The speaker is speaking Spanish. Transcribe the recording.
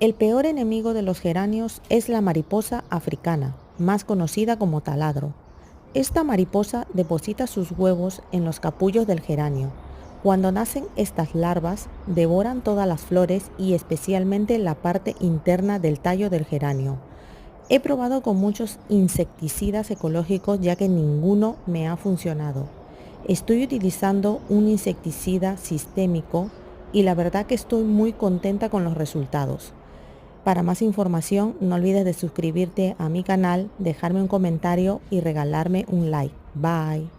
El peor enemigo de los geranios es la mariposa africana, más conocida como taladro. Esta mariposa deposita sus huevos en los capullos del geranio. Cuando nacen estas larvas, devoran todas las flores y especialmente la parte interna del tallo del geranio. He probado con muchos insecticidas ecológicos ya que ninguno me ha funcionado. Estoy utilizando un insecticida sistémico y la verdad que estoy muy contenta con los resultados. Para más información, no olvides de suscribirte a mi canal, dejarme un comentario y regalarme un like. Bye.